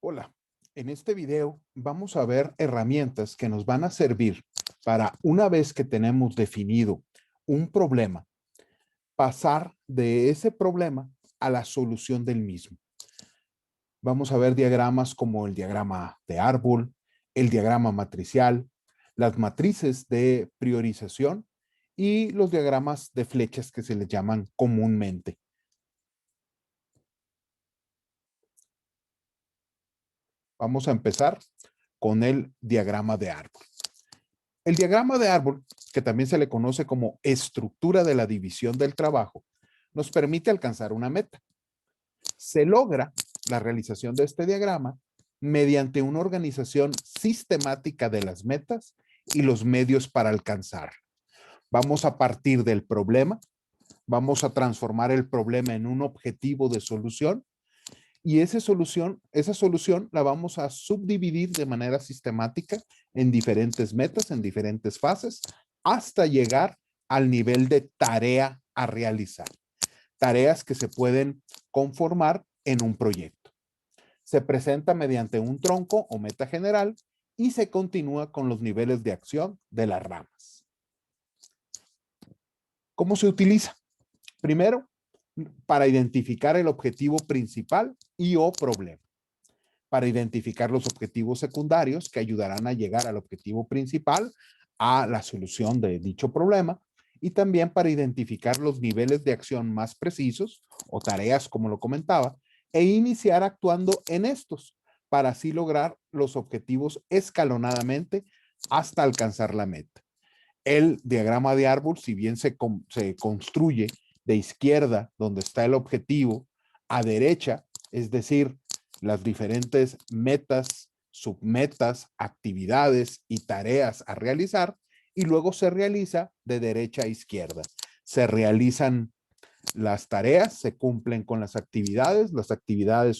Hola, en este video vamos a ver herramientas que nos van a servir para, una vez que tenemos definido un problema, pasar de ese problema a la solución del mismo. Vamos a ver diagramas como el diagrama de árbol, el diagrama matricial, las matrices de priorización y los diagramas de flechas que se les llaman comúnmente. Vamos a empezar con el diagrama de árbol. El diagrama de árbol, que también se le conoce como estructura de la división del trabajo, nos permite alcanzar una meta. Se logra la realización de este diagrama mediante una organización sistemática de las metas y los medios para alcanzar. Vamos a partir del problema, vamos a transformar el problema en un objetivo de solución y esa solución la vamos a subdividir de manera sistemática en diferentes metas, en diferentes fases, hasta llegar al nivel de tarea a realizar. Tareas que se pueden conformar en un proyecto. Se presenta mediante un tronco o meta general y se continúa con los niveles de acción de las ramas. ¿Cómo se utiliza? Primero, para identificar el objetivo principal y o problema. Para identificar los objetivos secundarios que ayudarán a llegar al objetivo principal, a la solución de dicho problema, y también para identificar los niveles de acción más precisos o tareas, como lo comentaba, e iniciar actuando en estos para así lograr los objetivos escalonadamente hasta alcanzar la meta. El diagrama de árbol, si bien se construye de izquierda, donde está el objetivo, a derecha, es decir, las diferentes metas, submetas, actividades y tareas a realizar, y luego se realiza de derecha a izquierda. Se realizan las tareas, se cumplen con las actividades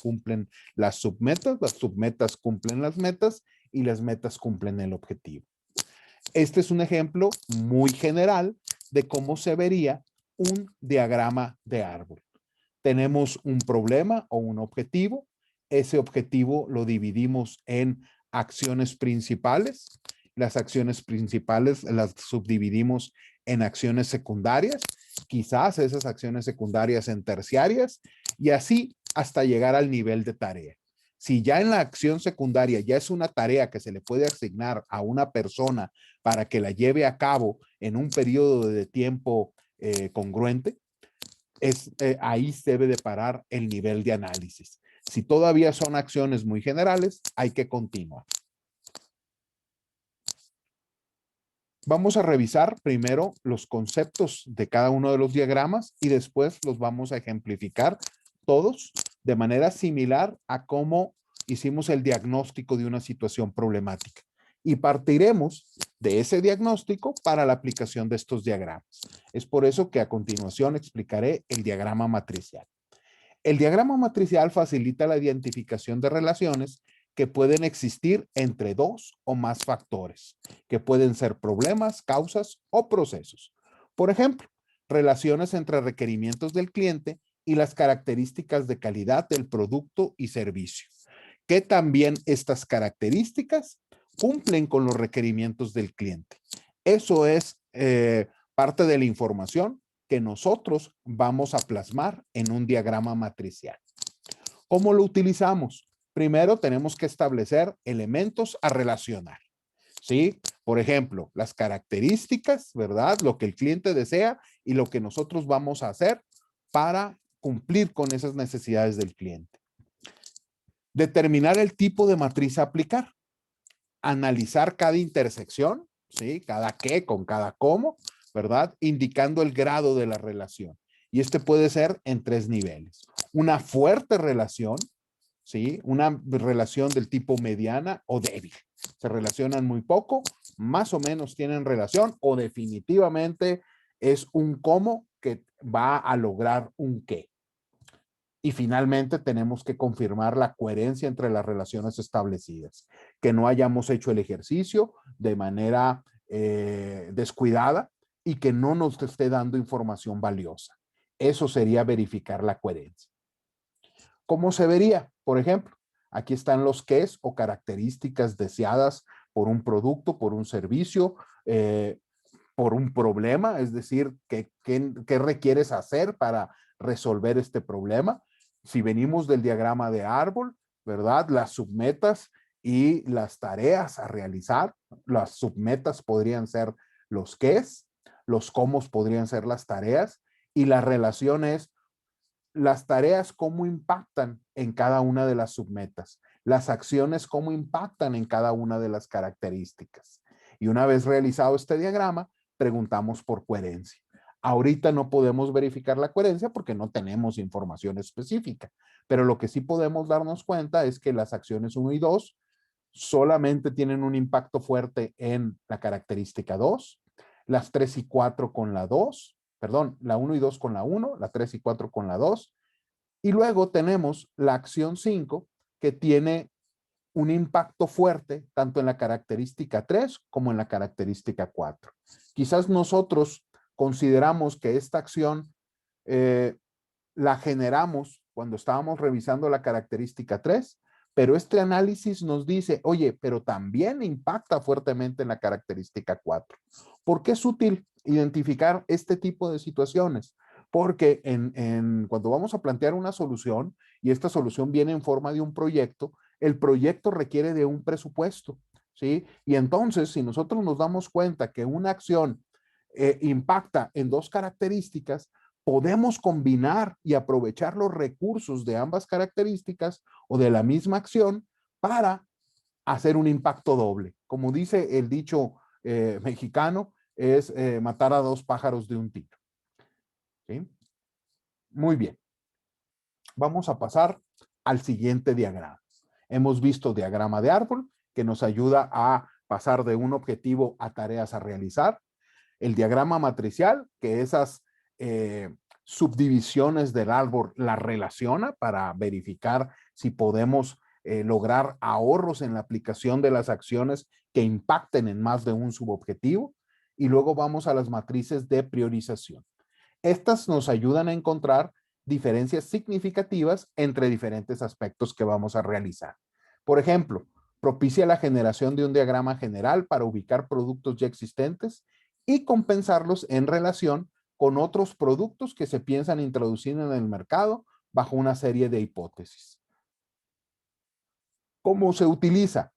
cumplen las submetas cumplen las metas y las metas cumplen el objetivo. Este es un ejemplo muy general de cómo se vería un diagrama de árbol. Tenemos un problema o un objetivo. Ese objetivo lo dividimos en acciones principales. Las acciones principales las subdividimos en acciones secundarias, quizás esas acciones secundarias en terciarias, y así hasta llegar al nivel de tarea. Si ya en la acción secundaria ya es una tarea que se le puede asignar a una persona para que la lleve a cabo en un periodo de tiempo congruente, ahí se debe de parar el nivel de análisis. Si todavía son acciones muy generales, hay que continuar. Vamos a revisar primero los conceptos de cada uno de los diagramas y después los vamos a ejemplificar todos de manera similar a cómo hicimos el diagnóstico de una situación problemática. Y partiremos de ese diagnóstico para la aplicación de estos diagramas. Es por eso que a continuación explicaré el diagrama matricial. El diagrama matricial facilita la identificación de relaciones que pueden existir entre dos o más factores, que pueden ser problemas, causas o procesos. Por ejemplo, relaciones entre requerimientos del cliente y las características de calidad del producto y servicio, que también estas características cumplen con los requerimientos del cliente. Eso es parte de la información que nosotros vamos a plasmar en un diagrama matricial. ¿Cómo lo utilizamos? Primero tenemos que establecer elementos a relacionar. ¿Sí? Por ejemplo, las características, ¿verdad? Lo que el cliente desea y lo que nosotros vamos a hacer para cumplir con esas necesidades del cliente. Determinar el tipo de matriz a aplicar. Analizar cada intersección, ¿sí? Cada qué con cada cómo, ¿verdad? Indicando el grado de la relación. Y este puede ser en tres niveles. Una fuerte relación, ¿sí? Una relación del tipo mediana o débil. Se relacionan muy poco, más o menos tienen relación o definitivamente es un cómo que va a lograr un qué. Y finalmente tenemos que confirmar la coherencia entre las relaciones establecidas, que no hayamos hecho el ejercicio de manera descuidada y que no nos esté dando información valiosa. Eso sería verificar la coherencia. ¿Cómo se vería? Por ejemplo, Aquí están los qués o características deseadas por un producto, por un servicio, por un problema, es decir, ¿qué requieres hacer para resolver este problema? Si venimos del diagrama de árbol, ¿verdad? Las submetas y las tareas a realizar. Las submetas podrían ser los qués, los cómo podrían ser las tareas, y la relación es las tareas cómo impactan en cada una de las submetas, las acciones cómo impactan en cada una de las características. Y una vez realizado este diagrama, preguntamos por coherencia. Ahorita no podemos verificar la coherencia porque no tenemos información específica, pero lo que sí podemos darnos cuenta es que las acciones 1 y 2 solamente tienen un impacto fuerte en la característica 2, las 3 y 4 con la 2, perdón, la 1 y 2 con la 1, la 3 y 4 con la 2, y luego tenemos la acción 5 que tiene un impacto fuerte tanto en la característica 3 como en la característica 4. Quizás nosotros consideramos que esta acción la generamos cuando estábamos revisando la característica 3, pero este análisis nos dice, oye, pero también impacta fuertemente en la característica 4. ¿Por qué es útil identificar este tipo de situaciones? Porque cuando vamos a plantear una solución y esta solución viene en forma de un proyecto, el proyecto requiere de un presupuesto, ¿sí? Y entonces, si nosotros nos damos cuenta que una acción impacta en dos características, podemos combinar y aprovechar los recursos de ambas características o de la misma acción para hacer un impacto doble. Como dice el dicho mexicano, es matar a dos pájaros de un tiro. ¿Sí? Muy bien. Vamos a pasar al siguiente diagrama. Hemos visto diagrama de árbol que nos ayuda a pasar de un objetivo a tareas a realizar. El diagrama matricial, que esas subdivisiones del árbol las relaciona para verificar si podemos lograr ahorros en la aplicación de las acciones que impacten en más de un subobjetivo. Y luego vamos a las matrices de priorización. Estas nos ayudan a encontrar diferencias significativas entre diferentes aspectos que vamos a realizar. Por ejemplo, propicia la generación de un diagrama general para ubicar productos ya existentes y compensarlos en relación con otros productos que se piensan introducir en el mercado bajo una serie de hipótesis. ¿Cómo se utiliza?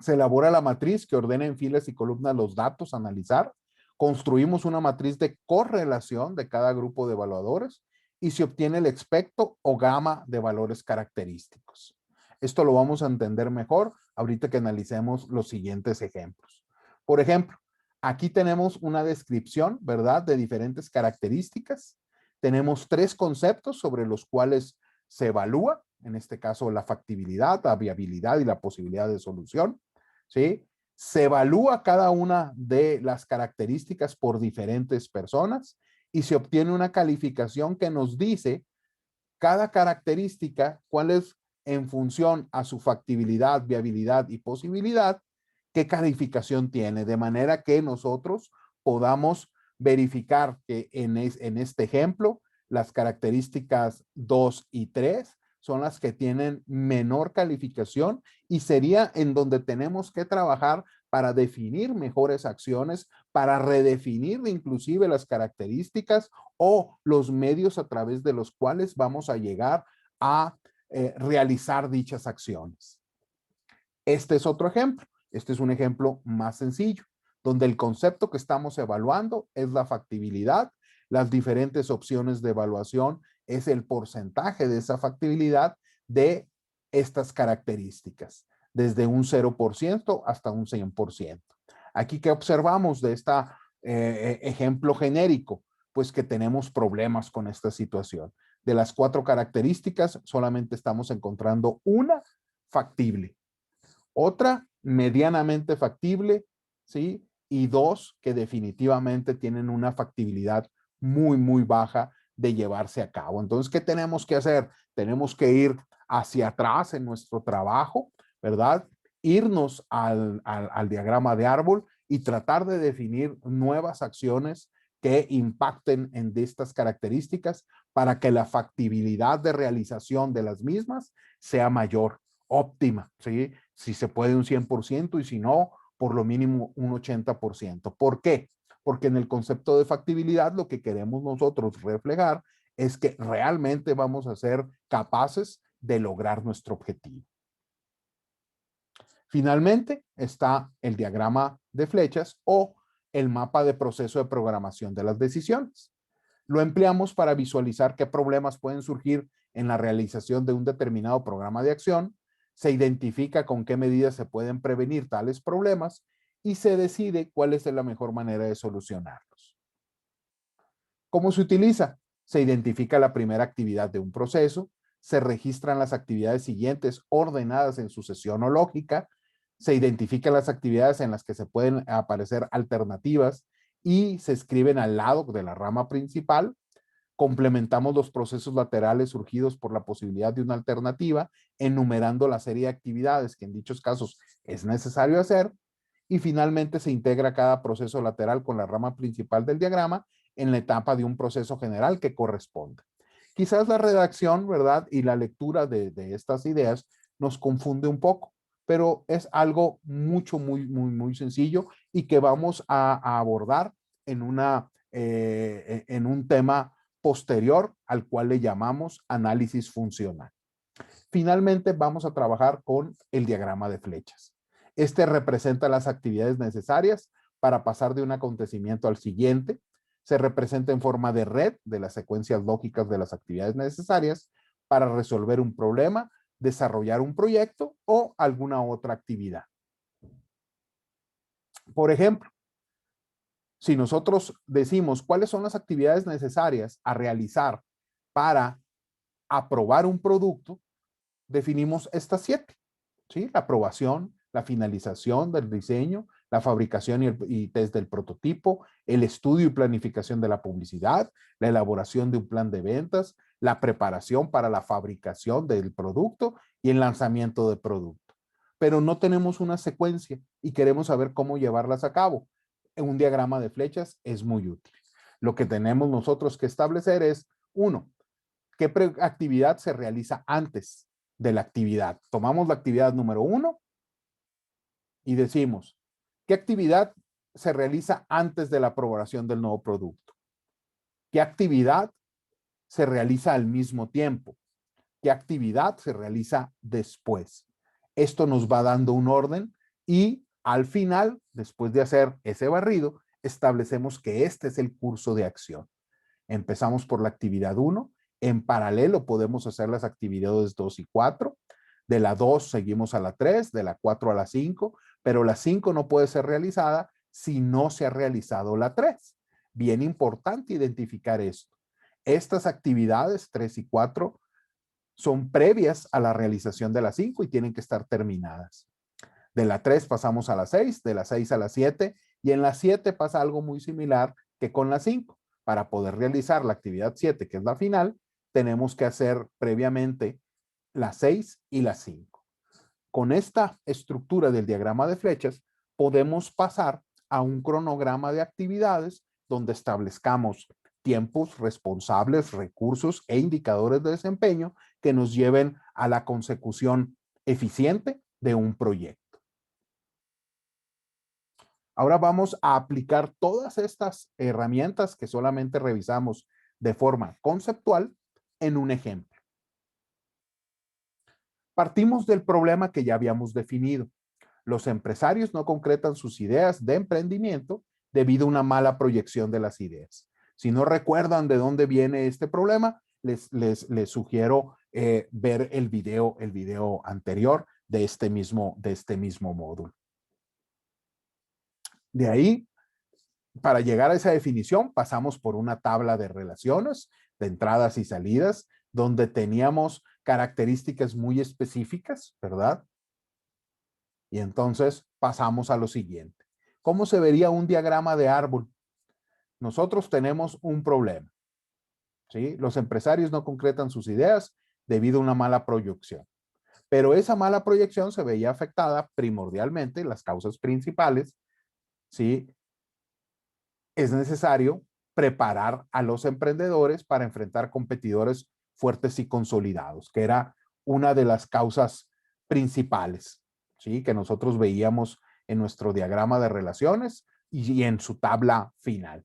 Se elabora la matriz que ordena en filas y columnas los datos a analizar. Construimos una matriz de correlación de cada grupo de evaluadores y se obtiene el espectro o gama de valores característicos. Esto lo vamos a entender mejor ahorita que analicemos los siguientes ejemplos. Por ejemplo, aquí tenemos una descripción, ¿verdad?, de diferentes características. Tenemos tres conceptos sobre los cuales se evalúa, en este caso la factibilidad, la viabilidad y la posibilidad de solución, ¿sí? Se evalúa cada una de las características por diferentes personas y se obtiene una calificación que nos dice cada característica, cuál es en función a su factibilidad, viabilidad y posibilidad, qué calificación tiene, de manera que nosotros podamos verificar que en este ejemplo, las características 2 y 3 son las que tienen menor calificación y sería en donde tenemos que trabajar para definir mejores acciones, para redefinir inclusive las características o los medios a través de los cuales vamos a llegar a realizar dichas acciones. Este es otro ejemplo. Este es un ejemplo más sencillo, donde el concepto que estamos evaluando es la factibilidad. Las diferentes opciones de evaluación es el porcentaje de esa factibilidad de estas características, desde un 0% hasta un 100%. Aquí, ¿qué observamos de este ejemplo genérico? Pues que tenemos problemas con esta situación. De las 4 características, solamente estamos encontrando una factible, otra medianamente factible, ¿sí? Y 2 que definitivamente tienen una factibilidad muy, muy baja de llevarse a cabo. Entonces, ¿qué tenemos que hacer? Tenemos que ir hacia atrás en nuestro trabajo, ¿verdad? Irnos al diagrama de árbol y tratar de definir nuevas acciones que impacten en estas características para que la factibilidad de realización de las mismas sea mayor óptima, ¿sí? Si se puede un 100% y si no, por lo mínimo un 80%. ¿Por qué? Porque en el concepto de factibilidad lo que queremos nosotros reflejar es que realmente vamos a ser capaces de lograr nuestro objetivo. Finalmente está el diagrama de flechas o el mapa de proceso de programación de las decisiones. Lo empleamos para visualizar qué problemas pueden surgir en la realización de un determinado programa de acción, se identifica con qué medidas se pueden prevenir tales problemas y se decide cuál es la mejor manera de solucionarlos. ¿Cómo se utiliza? Se identifica la primera actividad de un proceso, se registran las actividades siguientes ordenadas en sucesión o lógica, se identifican las actividades en las que se pueden aparecer alternativas y se escriben al lado de la rama principal. Complementamos los procesos laterales surgidos por la posibilidad de una alternativa, enumerando la serie de actividades que en dichos casos es necesario hacer. Y finalmente se integra cada proceso lateral con la rama principal del diagrama en la etapa de un proceso general que corresponde. Quizás la redacción, ¿verdad? Y la lectura de estas ideas nos confunde un poco, pero es algo muy sencillo y que vamos a abordar en en un tema posterior al cual le llamamos análisis funcional. Finalmente vamos a trabajar con el diagrama de flechas. Este representa las actividades necesarias para pasar de un acontecimiento al siguiente. Se representa en forma de red de las secuencias lógicas de las actividades necesarias para resolver un problema, desarrollar un proyecto o alguna otra actividad. Por ejemplo, si nosotros decimos cuáles son las actividades necesarias a realizar para aprobar un producto, definimos estas 7, ¿sí? La aprobación, la finalización del diseño, la fabricación y test del prototipo, el estudio y planificación de la publicidad, la elaboración de un plan de ventas, la preparación para la fabricación del producto y el lanzamiento del producto. Pero no tenemos una secuencia y queremos saber cómo llevarlas a cabo. Un diagrama de flechas es muy útil. Lo que tenemos nosotros que establecer es, 1, ¿qué actividad se realiza antes de la actividad? Tomamos la actividad número 1 y decimos, ¿qué actividad se realiza antes de la aprobación del nuevo producto? ¿Qué actividad se realiza al mismo tiempo? ¿Qué actividad se realiza después? Esto nos va dando un orden y al final, después de hacer ese barrido, establecemos que este es el curso de acción. Empezamos por la actividad 1. En paralelo podemos hacer las actividades 2 y 4. De la 2 seguimos a la 3, de la 4 a la 5, pero la 5 no puede ser realizada si no se ha realizado la 3. Bien importante identificar esto. Estas actividades 3 y 4 son previas a la realización de la 5 y tienen que estar terminadas. De la 3 pasamos a la 6, de la 6 a la 7 y en la 7 pasa algo muy similar que con la 5. Para poder realizar la actividad 7, que es la final, tenemos que hacer previamente la 6 y la 5. Con esta estructura del diagrama de flechas, podemos pasar a un cronograma de actividades donde establezcamos tiempos, responsables, recursos e indicadores de desempeño que nos lleven a la consecución eficiente de un proyecto. Ahora vamos a aplicar todas estas herramientas que solamente revisamos de forma conceptual en un ejemplo. Partimos del problema que ya habíamos definido. Los empresarios no concretan sus ideas de emprendimiento debido a una mala proyección de las ideas. Si no recuerdan de dónde viene este problema, les sugiero ver el video anterior de este mismo módulo. De ahí, para llegar a esa definición, pasamos por una tabla de relaciones, de entradas y salidas, donde teníamos características muy específicas, ¿verdad? Y entonces pasamos a lo siguiente. ¿Cómo se vería un diagrama de árbol? Nosotros tenemos un problema, ¿sí? Los empresarios no concretan sus ideas debido a una mala proyección. Pero esa mala proyección se veía afectada primordialmente, las causas principales, ¿sí? Es necesario preparar a los emprendedores para enfrentar competidores fuertes y consolidados, que era una de las causas principales, ¿sí? Que nosotros veíamos en nuestro diagrama de relaciones y en su tabla final.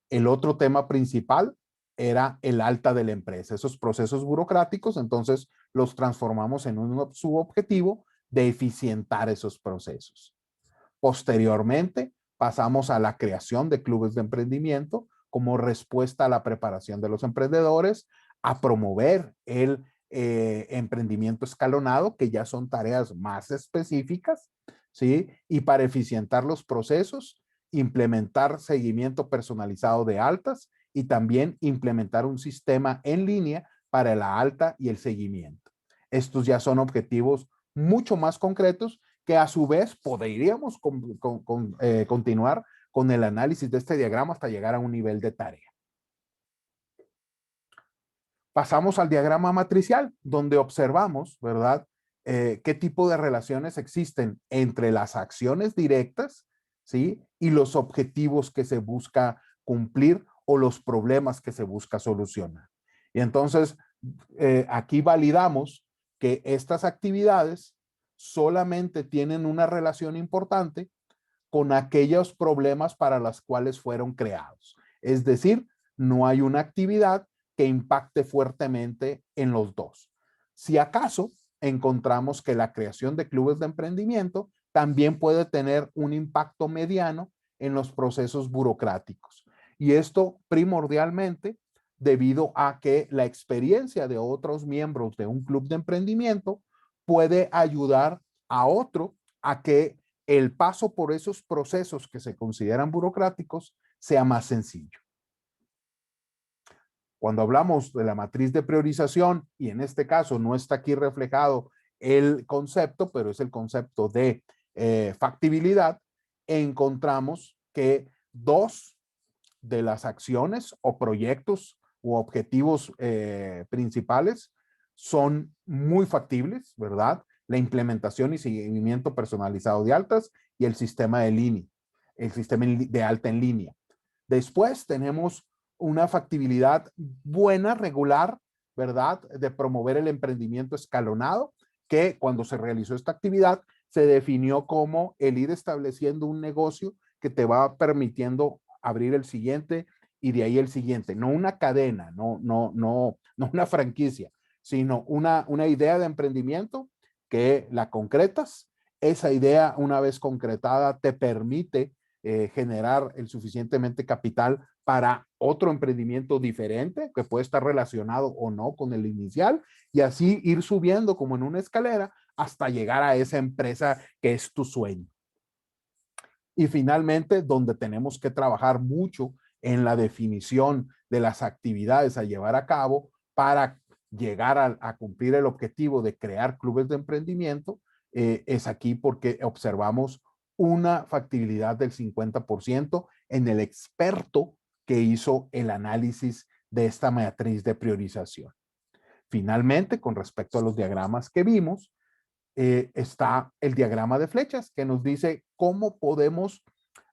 El otro tema principal era el alta de la empresa. Esos procesos burocráticos, entonces los transformamos en un subobjetivo de eficientar esos procesos. Posteriormente, pasamos a la creación de clubes de emprendimiento como respuesta a la preparación de los emprendedores, a promover el emprendimiento escalonado, que ya son tareas más específicas, ¿sí? Y para eficientar los procesos, implementar seguimiento personalizado de altas y también implementar un sistema en línea para la alta y el seguimiento. Estos ya son objetivos mucho más concretos que a su vez podríamos continuar con el análisis de este diagrama hasta llegar a un nivel de tarea. Pasamos al diagrama matricial, donde observamos, ¿verdad? Qué tipo de relaciones existen entre las acciones directas, ¿sí? Y los objetivos que se busca cumplir o los problemas que se busca solucionar. Y entonces, aquí validamos que estas actividades solamente tienen una relación importante con aquellos problemas para los cuales fueron creados. Es decir, no hay una actividad que impacte fuertemente en los dos. Si acaso encontramos que la creación de clubes de emprendimiento también puede tener un impacto mediano en los procesos burocráticos. Y esto primordialmente debido a que la experiencia de otros miembros de un club de emprendimiento puede ayudar a otro a que el paso por esos procesos que se consideran burocráticos sea más sencillo. Cuando hablamos de la matriz de priorización, y en este caso no está aquí reflejado el concepto, pero es el concepto de factibilidad, encontramos que dos de las acciones o proyectos u objetivos principales son muy factibles, ¿verdad? La implementación y seguimiento personalizado de altas y el sistema de línea, el sistema de alta en línea. Después tenemos una factibilidad buena, regular, ¿verdad? De promover el emprendimiento escalonado, que cuando se realizó esta actividad se definió como el ir estableciendo un negocio que te va permitiendo abrir el siguiente y de ahí el siguiente. No una cadena, no una franquicia, sino una idea de emprendimiento que la concretas. Esa idea, una vez concretada, te permite generar el suficientemente capital para otro emprendimiento diferente que puede estar relacionado o no con el inicial y así ir subiendo como en una escalera hasta llegar a esa empresa que es tu sueño. Y finalmente, donde tenemos que trabajar mucho en la definición de las actividades a llevar a cabo para llegar a cumplir el objetivo de crear clubes de emprendimiento, es aquí porque observamos una factibilidad del 50% en el experto que hizo el análisis de esta matriz de priorización. Finalmente, con respecto a los diagramas que vimos, está el diagrama de flechas que nos dice cómo podemos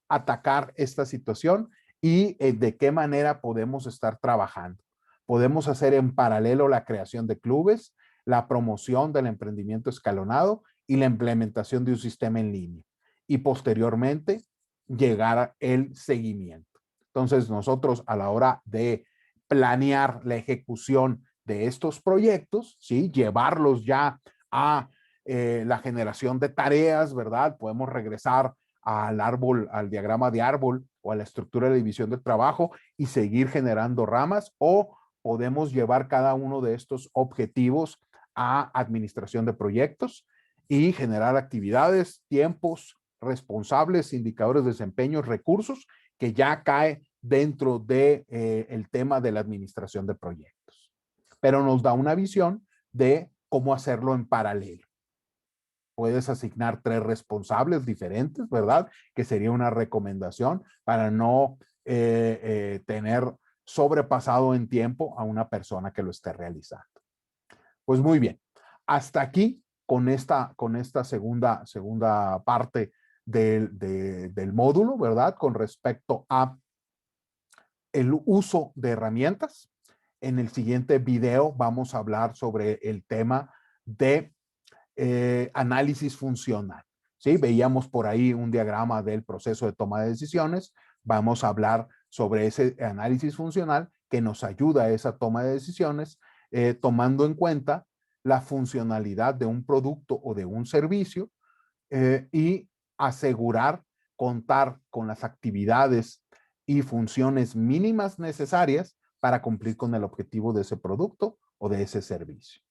atacar esta situación y de qué manera podemos estar trabajando. Podemos hacer en paralelo la creación de clubes, la promoción del emprendimiento escalonado y la implementación de un sistema en línea. Y posteriormente llegar el seguimiento. Entonces nosotros a la hora de planear la ejecución de estos proyectos, ¿sí? Llevarlos ya a la generación de tareas, ¿verdad? Podemos regresar al árbol, al diagrama de árbol o a la estructura de división de trabajo y seguir generando ramas o podemos llevar cada uno de estos objetivos a administración de proyectos y generar actividades, tiempos, responsables, indicadores de desempeño, recursos que ya cae dentro de el tema de la administración de proyectos. Pero nos da una visión de cómo hacerlo en paralelo. Puedes asignar 3 responsables diferentes, ¿verdad? Que sería una recomendación para no tener sobrepasado en tiempo a una persona que lo esté realizando. Pues muy bien, hasta aquí con esta segunda parte del módulo, ¿verdad? Con respecto a el uso de herramientas. En el siguiente video vamos a hablar sobre el tema de análisis funcional. ¿Sí? Veíamos por ahí un diagrama del proceso de toma de decisiones. Vamos a hablar sobre ese análisis funcional que nos ayuda a esa toma de decisiones, tomando en cuenta la funcionalidad de un producto o de un servicio y asegurar contar con las actividades y funciones mínimas necesarias para cumplir con el objetivo de ese producto o de ese servicio.